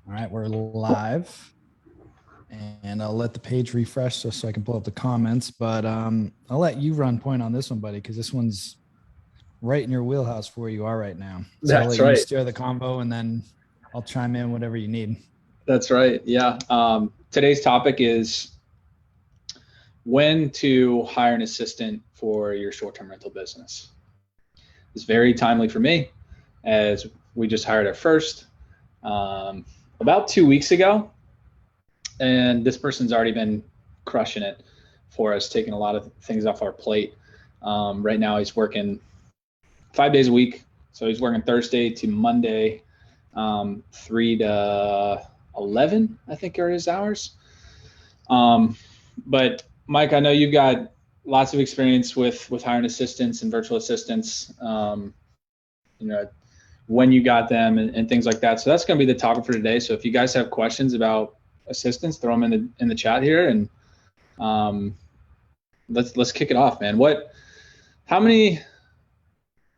All right, we're live, and I'll let the page refresh so I can pull up the comments. But I'll let you run point on this one, buddy, because this one's right in your wheelhouse for where you are right now. So I'll let you steer the combo, and then I'll chime in whatever you need. That's right. Yeah. Today's topic is when to hire an assistant for your short-term rental business. It's very timely for me, as we just hired our first about 2 weeks ago, and this person's already been crushing it for us, taking a lot of things off our plate. Right now he's working 5 days a week, so he's working Thursday to Monday, 3 to 11, I think are his hours. But Mike, I know you've got lots of experience with hiring assistants and virtual assistants, when you got them and things like that. So that's going to be the topic for today. So if you guys have questions about assistants, throw them in the chat here, and let's kick it off, man. How many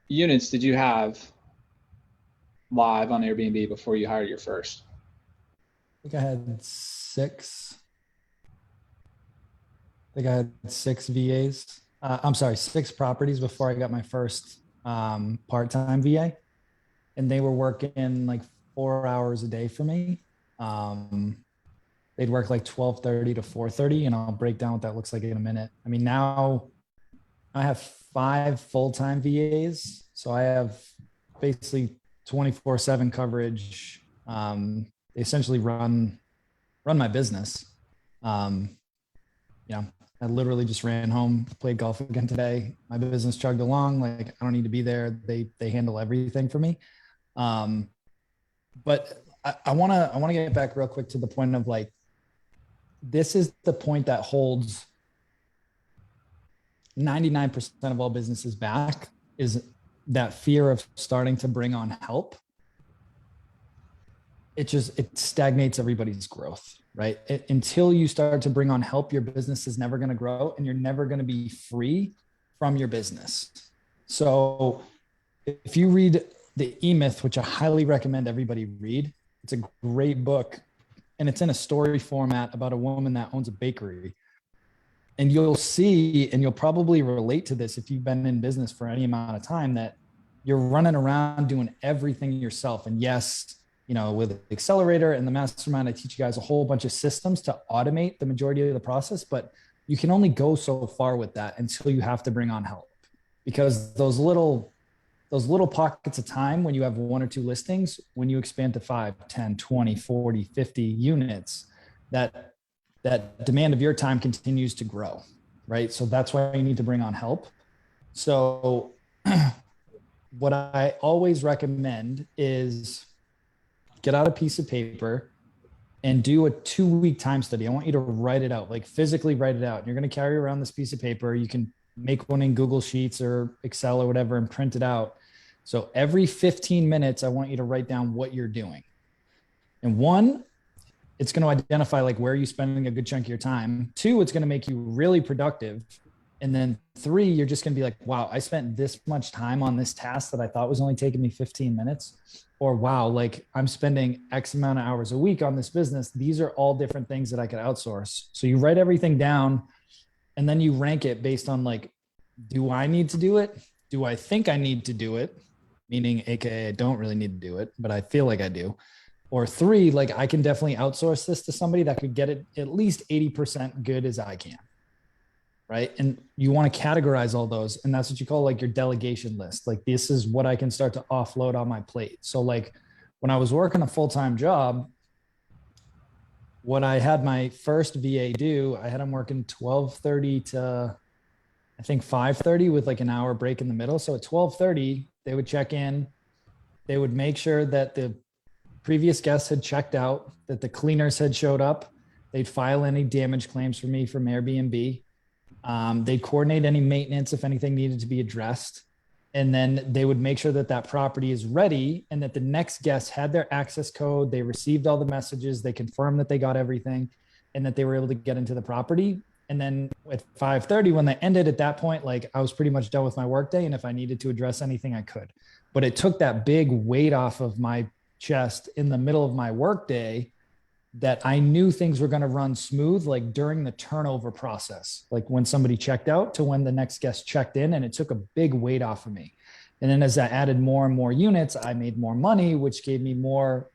units did you have live on Airbnb before you hired your first? I think I had six. VAs. I'm sorry, 6 properties before I got my first part-time VA. And they were working like 4 hours a day for me. They'd work like 12:30 to 4:30, and I'll break down what that looks like in a minute. I mean, now I have 5 full-time VAs. So I have basically 24/7 coverage. They essentially run my business. I literally just ran home, played golf again today. My business chugged along. Like, I don't need to be there. They handle everything for me. But I want to get back real quick to the point of, like, this is the point that holds 99% of all businesses back, is that fear of starting to bring on help. It stagnates everybody's growth, right? Until you start to bring on help, your business is never going to grow, and you're never going to be free from your business. So if you read The E-Myth, which I highly recommend everybody read, it's a great book, and it's in a story format about a woman that owns a bakery. And you'll see, and you'll probably relate to this if you've been in business for any amount of time, that you're running around doing everything yourself. And yes, with Accelerator and the Mastermind, I teach you guys a whole bunch of systems to automate the majority of the process, but you can only go so far with that until you have to bring on help, because those little pockets of time when you have 1 or 2 listings, when you expand to 5, 10, 20, 40, 50 units, that demand of your time continues to grow, right? So that's why you need to bring on help. So what I always recommend is get out a piece of paper and do a 2-week time study. I want you to write it out, like physically write it out. You're going to carry around this piece of paper. You can make one in Google Sheets or Excel or whatever and print it out. So every 15 minutes, I want you to write down what you're doing. And 1, it's going to identify like where you're spending a good chunk of your time. 2, it's going to make you really productive. And then 3, you're just going to be like, wow, I spent this much time on this task that I thought was only taking me 15 minutes. Or wow, like I'm spending X amount of hours a week on this business. These are all different things that I could outsource. So you write everything down, and then you rank it based on, like, do I need to do it? Do I think I need to do it? Meaning, AKA, I don't really need to do it, but I feel like I do. Or 3, like, I can definitely outsource this to somebody that could get it at least 80% good as I can. Right. And you want to categorize all those. And that's what you call like your delegation list. Like, this is what I can start to offload on my plate. So like when I was working a full-time job, what I had my first VA do, I had him working 12:30 to I think 5:30 with like an hour break in the middle. So at 12:30, they would check in. They would make sure that the previous guests had checked out, that the cleaners had showed up. They'd file any damage claims for me from Airbnb. They'd coordinate any maintenance if anything needed to be addressed. And then they would make sure that that property is ready and that the next guest had their access code. They received all the messages. They confirmed that they got everything and that they were able to get into the property. And then at 5:30, when they ended at that point, like I was pretty much done with my workday. And if I needed to address anything, I could. But it took that big weight off of my chest in the middle of my workday that I knew things were going to run smooth, like during the turnover process, like when somebody checked out to when the next guest checked in, and it took a big weight off of me. And then as I added more and more units, I made more money, which gave me more,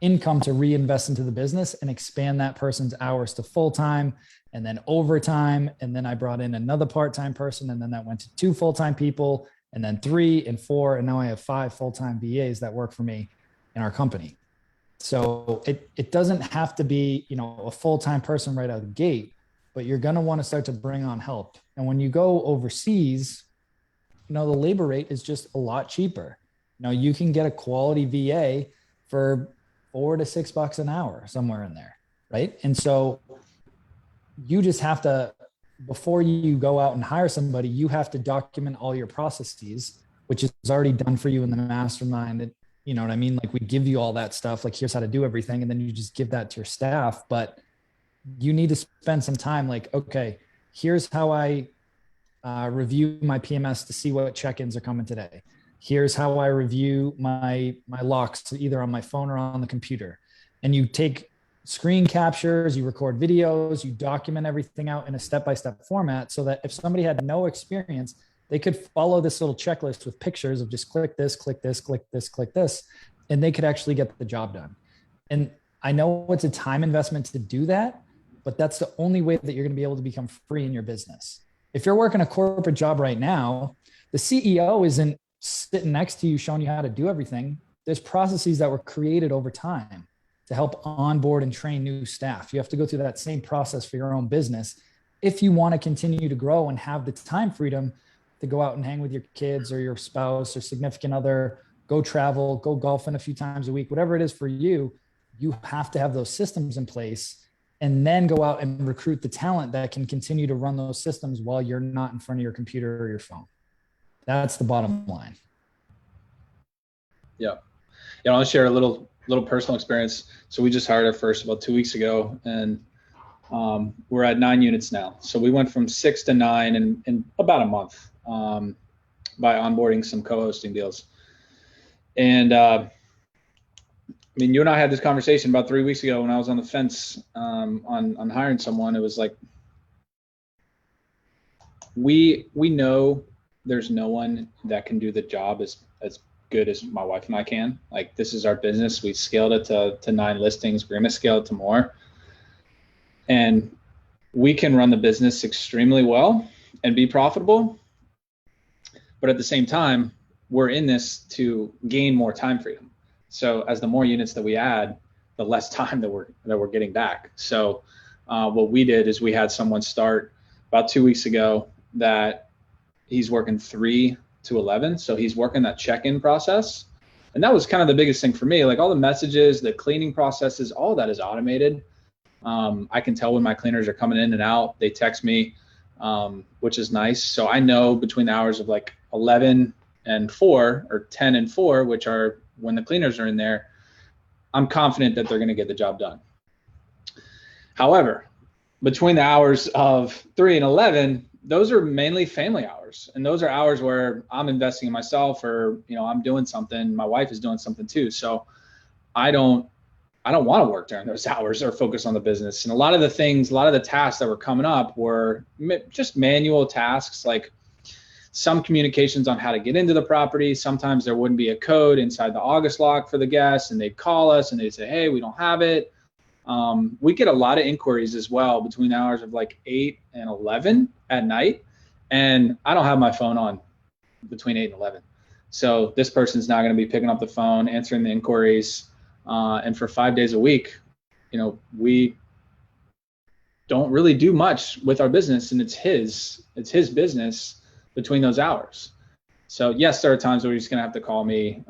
income to reinvest into the business and expand that person's hours to full-time and then overtime. And then I brought in another part-time person, and then that went to 2 full-time people, and then 3 and 4. And now I have 5 full-time VAs that work for me in our company. So it doesn't have to be, a full-time person right out of the gate, but you're going to want to start to bring on help. And when you go overseas, the labor rate is just a lot cheaper. You can get a quality VA for $4 to $6 an hour, somewhere in there. Right. And so you just have to, before you go out and hire somebody, you have to document all your processes, which is already done for you in the mastermind. You know what I mean? Like, we give you all that stuff, like, here's how to do everything. And then you just give that to your staff. But you need to spend some time, like, okay, here's how I review my PMS to see what check-ins are coming today. Here's how I review my locks, either on my phone or on the computer. And you take screen captures, you record videos, you document everything out in a step-by-step format, so that if somebody had no experience, they could follow this little checklist with pictures of just click this, click this, click this, click this, and they could actually get the job done. And I know it's a time investment to do that, but that's the only way that you're going to be able to become free in your business. If you're working a corporate job right now, the CEO isn't sitting next to you showing you how to do everything. There's processes that were created over time to help onboard and train new staff. You have to go through that same process for your own business if you want to continue to grow and have the time freedom to go out and hang with your kids or your spouse or significant other, go travel, go golfing a few times a week, whatever it is for you. You have to have those systems in place, and then go out and recruit the talent that can continue to run those systems while you're not in front of your computer or your phone. That's the bottom line. Yeah. I'll share a little personal experience. So we just hired our first about 2 weeks ago, and we're at 9 units now. So we went from 6 to 9 in about a month by onboarding some co-hosting deals. And you and I had this conversation about 3 weeks ago when I was on the fence on hiring someone. It was like, we know there's no one that can do the job as good as my wife and I can. Like, this is our business. We scaled it to 9 listings. We're going to scale it to more. And we can run the business extremely well and be profitable. But at the same time, we're in this to gain more time freedom. So as the more units that we add, the less time that we're getting back. So what we did is we had someone start about 2 weeks ago that he's working 3 to 11. So he's working that check-in process. And that was kind of the biggest thing for me. Like, all the messages, the cleaning processes, all that is automated. I can tell when my cleaners are coming in and out. They text me, which is nice. So I know between the hours of like 11 and 4 or 10 and 4, which are when the cleaners are in there, I'm confident that they're going to get the job done. However, between the hours of 3 and 11, those are mainly family hours. And those are hours where I'm investing in myself, or, I'm doing something. My wife is doing something too. So I don't want to work during those hours or focus on the business. And a lot of the tasks that were coming up were just manual tasks, like some communications on how to get into the property. Sometimes there wouldn't be a code inside the August lock for the guests, and they'd call us and they'd say, hey, we don't have it. We get a lot of inquiries as well between the hours of like 8 and 11 at night. And I don't have my phone on between 8 and 11. So this person's now going to be picking up the phone, answering the inquiries. And for 5 days a week, we don't really do much with our business, and it's his business between those hours. So yes, there are times where he's going to have to call me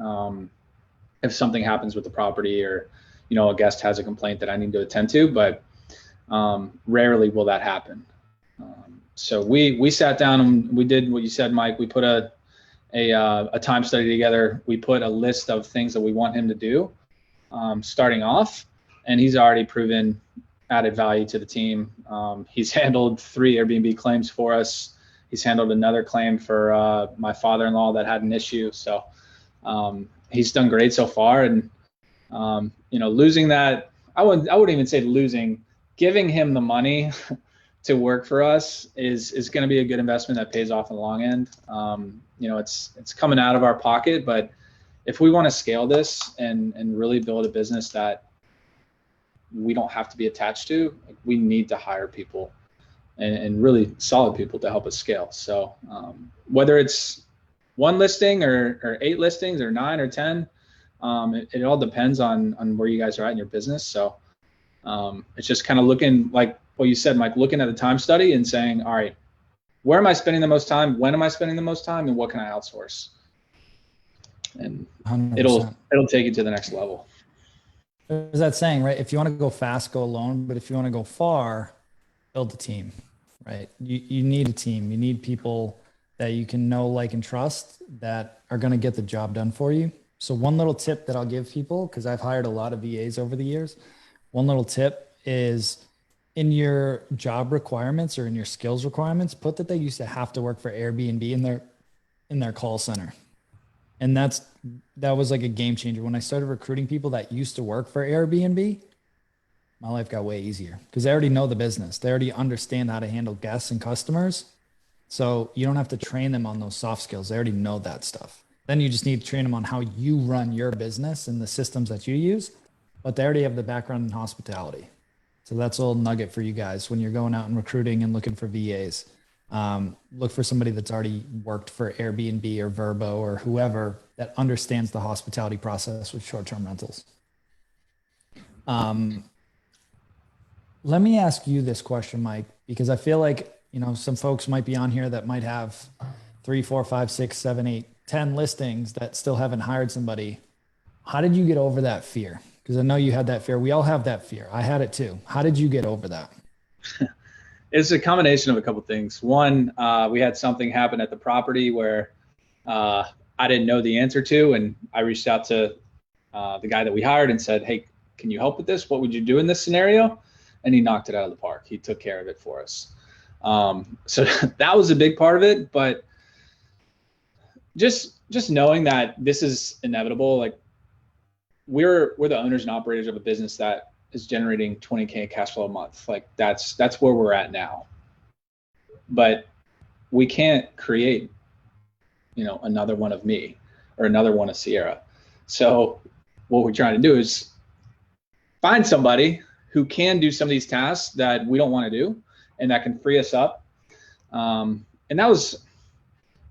if something happens with the property, or, a guest has a complaint that I need to attend to, but rarely will that happen. So we sat down and we did what you said, Mike. We put a time study together. We put a list of things that we want him to do starting off, and he's already proven added value to the team. He's handled 3 Airbnb claims for us. He's handled another claim for my father-in-law that had an issue. So he's done great so far. And, losing that, I wouldn't even say losing, giving him the money to work for us is going to be a good investment that pays off in the long end. It's coming out of our pocket, but if we want to scale this and really build a business that we don't have to be attached to, we need to hire people and really solid people to help us scale. So whether it's one listing or 8 listings or 9 or 10, it all depends on where you guys are at in your business. So it's just kind of looking like what you said, Mike, looking at the time study and saying, all right, where am I spending the most time? When am I spending the most time? And what can I outsource? And 100%. it'll take you to the next level. There's that saying, right? If you want to go fast, go alone. But if you want to go far, build a team, right? You need a team. You need people that you can know, like, and trust that are going to get the job done for you. So one little tip that I'll give people, because I've hired a lot of VAs over the years, one little tip is in your job requirements or in your skills requirements, put that they used to have to work for Airbnb in their call center. And that was like a game changer. When I started recruiting people that used to work for Airbnb, my life got way easier because they already know the business. They already understand how to handle guests and customers. So you don't have to train them on those soft skills. They already know that stuff. Then you just need to train them on how you run your business and the systems that you use, but they already have the background in hospitality. So that's a little nugget for you guys when you're going out and recruiting and looking for VAs. Look for somebody that's already worked for Airbnb or Vrbo or whoever that understands the hospitality process with short-term rentals. Let me ask you this question, Mike, because I feel like, some folks might be on here that might have 3, 4, 5, 6, 7, 8, 10 listings that still haven't hired somebody. How did you get over that fear? Because I know you had that fear. We all have that fear. I had it too. How did you get over that? It's a combination of a couple of things. One, we had something happen at the property where I didn't know the answer to, and I reached out to the guy that we hired and said, hey, can you help with this? What would you do in this scenario? And he knocked it out of the park. He took care of it for us. So that was a big part of it, but just knowing that this is inevitable, like we're the owners and operators of a business that is generating 20K cash flow a month. Like that's where we're at now, but we can't create, another one of me or another one of Sierra. So what we're trying to do is find somebody who can do some of these tasks that we don't want to do and that can free us up. And that was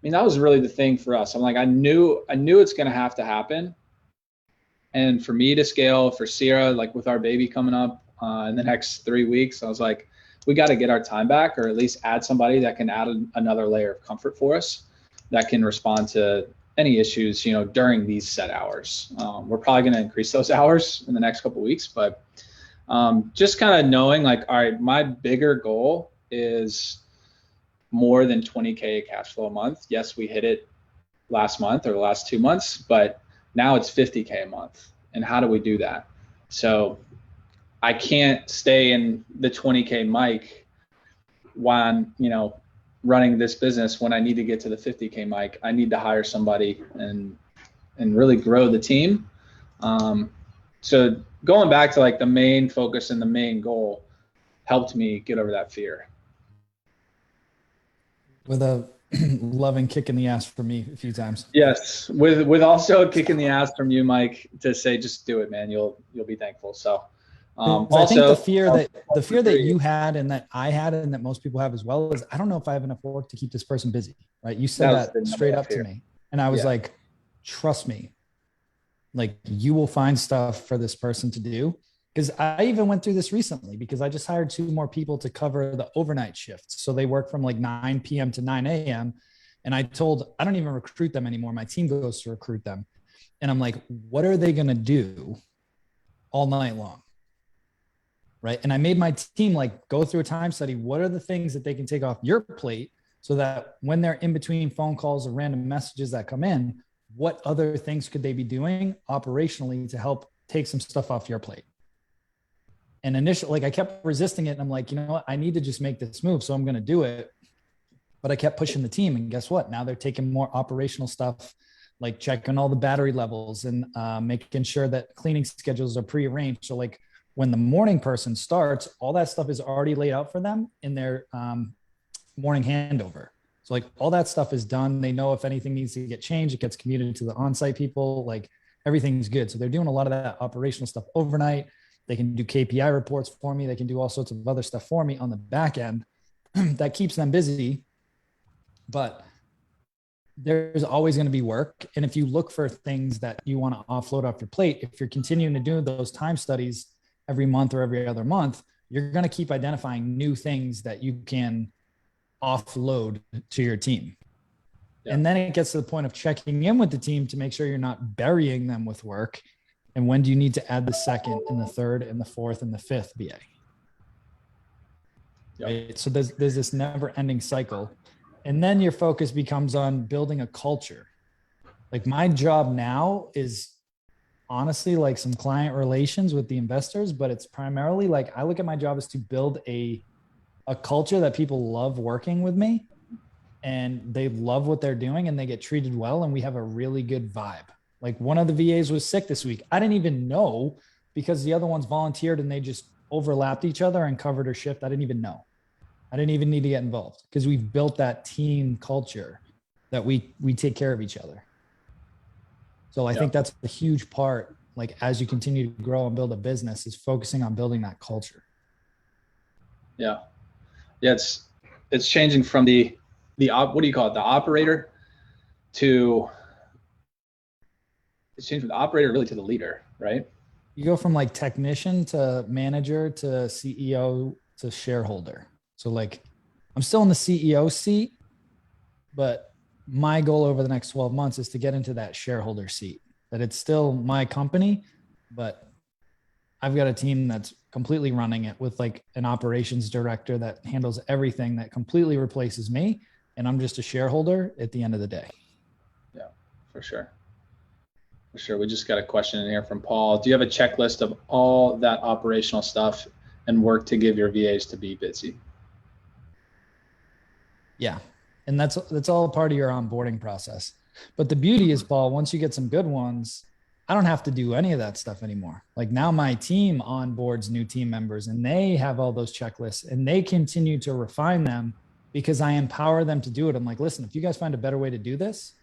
really the thing for us. I'm like, I knew it's going to have to happen. And for me to scale, for Sierra, like with our baby coming up in the next 3 weeks, I was like, we got to get our time back, or at least add somebody that can add another layer of comfort for us that can respond to any issues, during these set hours. We're probably going to increase those hours in the next couple of weeks, but just kind of knowing like, all right, my bigger goal is more than 20K cash flow a month. Yes, we hit it last month or the last 2 months, but now it's 50K a month. And how do we do that? So I can't stay in the 20K mic while I'm, running this business when I need to get to the 50K mic. I need to hire somebody and really grow the team. So going back to like the main focus and the main goal helped me get over that fear. With a loving kick in the ass for me a few times. Yes, with also a kick in the ass from you, Mike, to say just do it, man. You'll be thankful. So I think the fear that you had and that I had and that most people have as well is I don't know if I have enough work to keep this person busy. Right? You said that straight up to me, and I was like, trust me, like you will find stuff for this person to do. Because I even went through this recently because I just hired 2 more people to cover the overnight shifts. So they work from like 9 p.m. to 9 a.m. And I don't even recruit them anymore. My team goes to recruit them. And I'm like, what are they going to do all night long? Right. And I made my team like go through a time study. What are the things that they can take off your plate so that when they're in between phone calls or random messages that come in, what other things could they be doing operationally to help take some stuff off your plate? And initially, like I kept resisting it. And I'm like, you know what? I need to just make this move. So I'm going to do it. But I kept pushing the team. And guess what? Now they're taking more operational stuff like checking all the battery levels and making sure that cleaning schedules are prearranged. So like when the morning person starts, all that stuff is already laid out for them in their morning handover. So like all that stuff is done. They know if anything needs to get changed, it gets commuted to the on-site people. Like everything's good. So they're doing a lot of that operational stuff overnight. They can do KPI reports for me. They can do all sorts of other stuff for me on the back end that keeps them busy. But there's always going to be work. And if you look for things that you want to offload off your plate, if you're continuing to do those time studies every month or every other month, you're going to keep identifying new things that you can offload to your team. Yeah. And then it gets to the point of checking in with the team to make sure you're not burying them with work. And when do you need to add the second and the third and the fourth and the fifth BA? Yep. Right? So there's this never ending cycle. And then your focus becomes on building a culture. Like my job now is honestly like some client relations with the investors, but it's primarily like I look at my job as to build a culture that people love working with me and they love what they're doing and they get treated well. And we have a really good vibe. Like one of the VAs was sick this week. I didn't even know because the other ones volunteered and they just overlapped each other and covered her shift. I didn't even know. I didn't even need to get involved because we've built that team culture that we take care of each other. So I think that's a huge part, like as you continue to grow and build a business, is focusing on building that culture. Yeah. Yeah. It's changing from the what do you call it? The operator to, it's changed from the operator really to the leader, right? You go from like technician to manager to CEO to shareholder. So like I'm still in the CEO seat, but my goal over the next 12 months is to get into that shareholder seat, that it's still my company, but I've got a team that's completely running it with like an operations director that handles everything, that completely replaces me. And I'm just a shareholder at the end of the day. Yeah, for sure. For sure. We just got a question in here from Paul. Do you have a checklist of all that operational stuff and work to give your VAs to be busy? Yeah. And that's all part of your onboarding process. But the beauty is, Paul, once you get some good ones, I don't have to do any of that stuff anymore. Like now my team onboards new team members and they have all those checklists and they continue to refine them because I empower them to do it. I'm like, listen, if you guys find a better way to do this,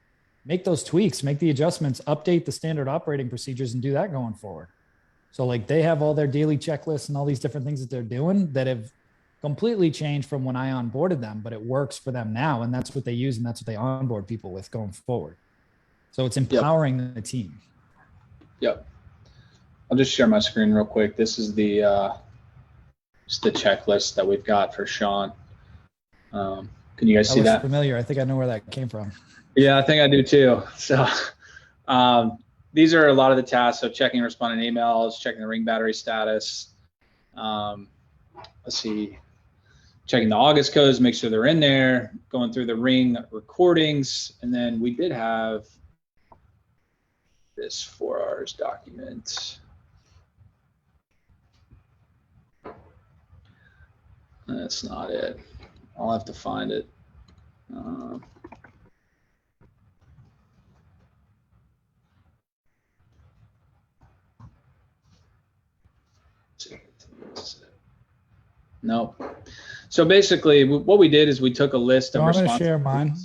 make those tweaks, make the adjustments, update the standard operating procedures and do that going forward. So like they have all their daily checklists and all these different things that they're doing that have completely changed from when I onboarded them, but it works for them now. And that's what they use. And that's what they onboard people with going forward. So it's empowering the team. Yep. I'll just share my screen real quick. This is the just the checklist that we've got for Sean. Can you guys see that? Familiar. I think I know where that came from. Yeah, I think I do too. So these are a lot of the tasks. So checking and responding emails, checking the ring battery status. Let's see, checking the August codes, make sure they're in there, going through the ring recordings. And then we did have this 4 hours document. That's not it. I'll have to find it. No. So basically, what we did is we took a list of I'm going to share mine.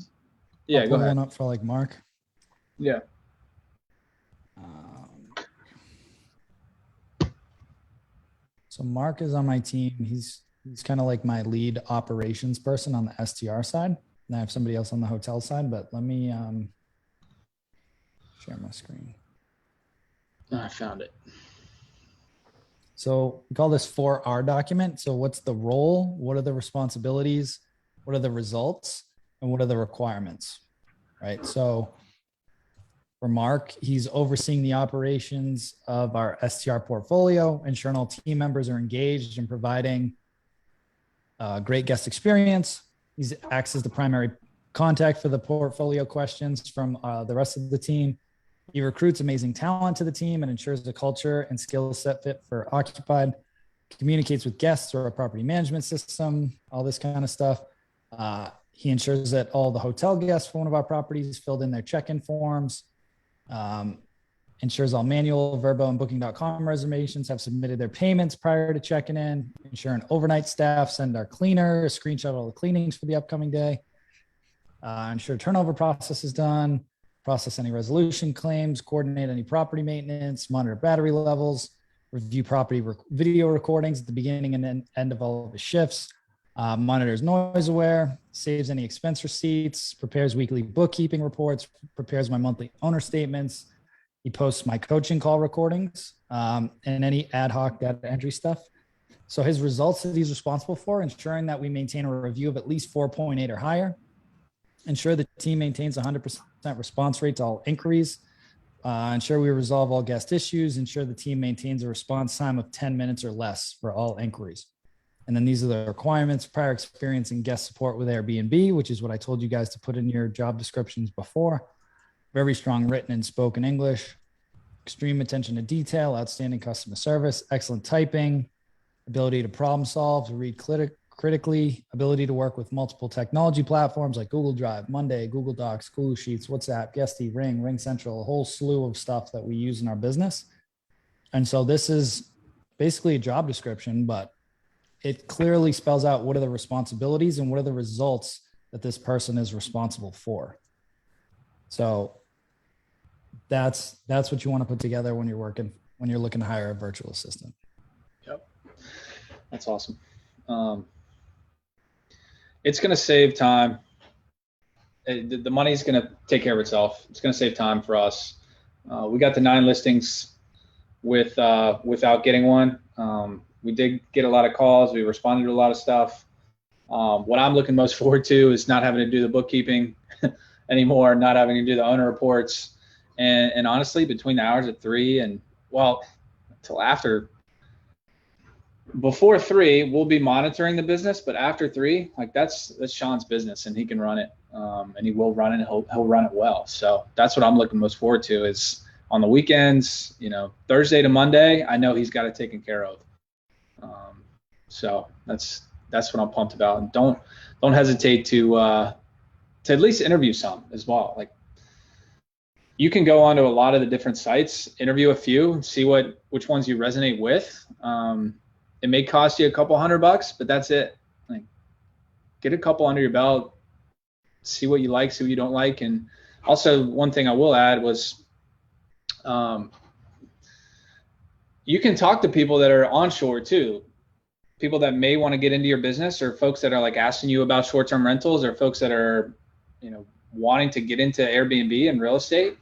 Yeah, go ahead. One up for like Mark. Yeah. So Mark is on my team. He's kind of like my lead operations person on the STR side. And I have somebody else on the hotel side, but let me share my screen. I found it. So we call this 4R document. So what's the role? What are the responsibilities? What are the results? And what are the requirements? Right. So for Mark, he's overseeing the operations of our STR portfolio, ensuring all team members are engaged and providing great guest experience. He acts as the primary contact for the portfolio questions from the rest of the team. He recruits amazing talent to the team and ensures the culture and skill set fit for Occupied, communicates with guests or a property management system, all this kind of stuff. He ensures that all the hotel guests for one of our properties filled in their check-in forms. Ensures all manual, Verbo, and Booking.com reservations have submitted their payments prior to checking in. Ensuring overnight staff send our cleaner a screenshot of all the cleanings for the upcoming day. Ensure turnover process is done. Process any resolution claims. Coordinate any property maintenance. Monitor battery levels. Review property video recordings at the beginning and end of all of the shifts. Monitors noise aware. Saves any expense receipts. Prepares weekly bookkeeping reports. Prepares my monthly owner statements. He posts my coaching call recordings and any ad hoc data entry stuff. So his results that he's responsible for, ensuring that we maintain a review of at least 4.8 or higher, ensure the team maintains 100% response rate to all inquiries, ensure we resolve all guest issues, ensure the team maintains a response time of 10 minutes or less for all inquiries. And then these are the requirements: prior experience in guest support with Airbnb, which is what I told you guys to put in your job descriptions before. Very strong written and spoken English, extreme attention to detail, outstanding customer service, excellent typing, ability to problem solve, to read critically, ability to work with multiple technology platforms like Google Drive, Monday, Google Docs, Google Sheets, WhatsApp, Guesty, Ring Central, a whole slew of stuff that we use in our business. And so this is basically a job description, but it clearly spells out what are the responsibilities and what are the results that this person is responsible for. So that's what you want to put together when you're looking to hire a virtual assistant. Yep. That's awesome. It's going to save time. The money's going to take care of itself. It's going to save time for us. We got the 9 listings without getting one. We did get a lot of calls. We responded to a lot of stuff. What I'm looking most forward to is not having to do the bookkeeping anymore, not having to do the owner reports. And honestly, between the hours of 3 and, well, until after, before 3, we'll be monitoring the business, but after 3, like that's Sean's business and he can run it. And he will run it. He'll run it well. So that's what I'm looking most forward to, is on the weekends, Thursday to Monday, I know he's got it taken care of. So that's what I'm pumped about. And don't hesitate to at least interview some as well. Like, you can go onto a lot of the different sites, interview a few, see which ones you resonate with. It may cost you a couple $100, but that's it. Like, get a couple under your belt, see what you like, see what you don't like. And also, one thing I will add was, you can talk to people that are onshore too. People that may want to get into your business, or folks that are like asking you about short-term rentals, or folks that are, wanting to get into Airbnb and real estate.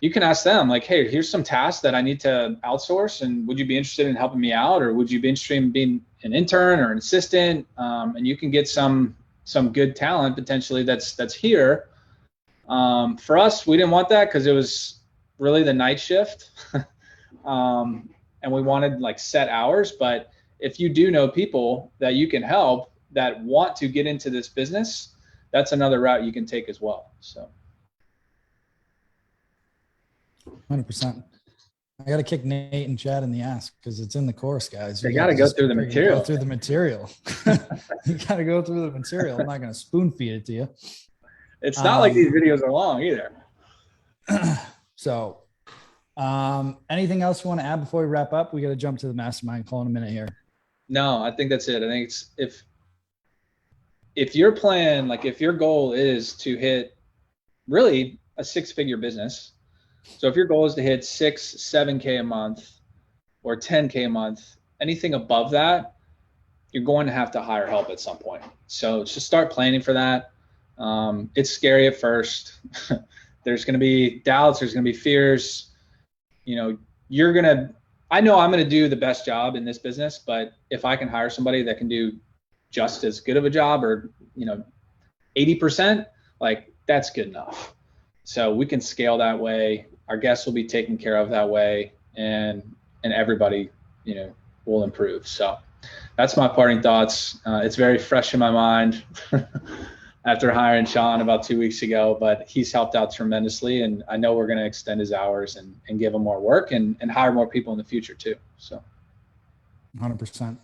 You can ask them, like, hey, here's some tasks that I need to outsource, and would you be interested in helping me out, or would you be interested in being an intern or an assistant? And you can get some good talent potentially that's here. For us, we didn't want that because it was really the night shift, and we wanted like set hours. But if you do know people that you can help that want to get into this business, that's another route you can take as well. So. 100%. I got to kick Nate and Chad in the ass because it's in the course, guys. You got to go through the material. Go through the material. You got to go through the material. I'm not going to spoon feed it to you. It's not like these videos are long either. So, anything else you want to add before we wrap up? We got to jump to the mastermind call in a minute here. No, I think that's it. I think it's if your plan, like if your goal is to hit really a 6-figure business. So if your goal is to hit 6, 7K a month or 10K a month, anything above that, you're going to have to hire help at some point. So just start planning for that. It's scary at first. There's going to be doubts. There's going to be fears. I know I'm going to do the best job in this business, but if I can hire somebody that can do just as good of a job, or 80%, like that's good enough. So we can scale that way. Our guests will be taken care of that way, and everybody will improve. So that's my parting thoughts. It's very fresh in my mind after hiring Sean about 2 weeks ago, but he's helped out tremendously, and I know we're going to extend his hours and give him more work and hire more people in the future too. So 100%.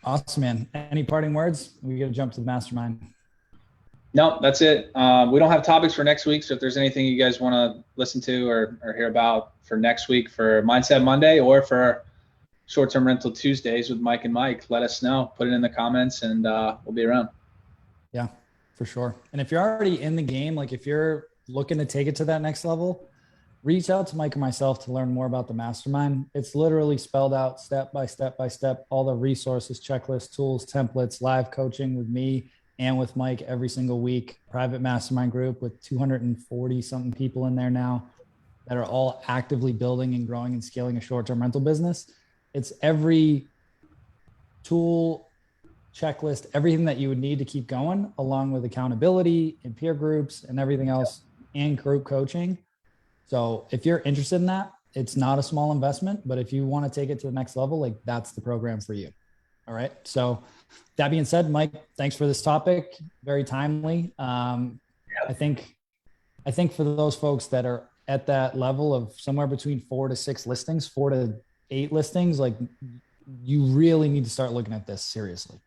Awesome, man. Any parting words? We got to jump to the mastermind. No, that's it. We don't have topics for next week. So if there's anything you guys want to listen to or hear about for next week for Mindset Monday or for short-term rental Tuesdays with Mike and Mike, let us know. Put it in the comments and we'll be around. Yeah, for sure. And if you're already in the game, like if you're looking to take it to that next level, reach out to Mike and myself to learn more about the mastermind. It's literally spelled out step by step by step, all the resources, checklists, tools, templates, live coaching with me and with Mike every single week, private mastermind group with 240 something people in there now that are all actively building and growing and scaling a short-term rental business. It's every tool, checklist, everything that you would need to keep going, along with accountability and peer groups and everything else, and group coaching. So if you're interested in that, it's not a small investment, but if you want to take it to the next level, like that's the program for you. All right. So that being said, Mike, thanks for this topic. Very timely. I think for those folks that are at that level of somewhere between 4 to 6 listings, 4 to 8 listings, like you really need to start looking at this seriously.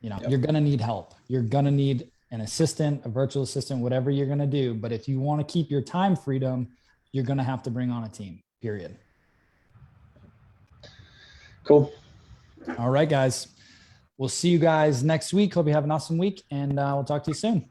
You know, you're going to need help. You're going to need an assistant, a virtual assistant, whatever you're going to do. But if you want to keep your time freedom, you're going to have to bring on a team, period. Cool. All right, guys. We'll see you guys next week. Hope you have an awesome week, and we'll talk to you soon.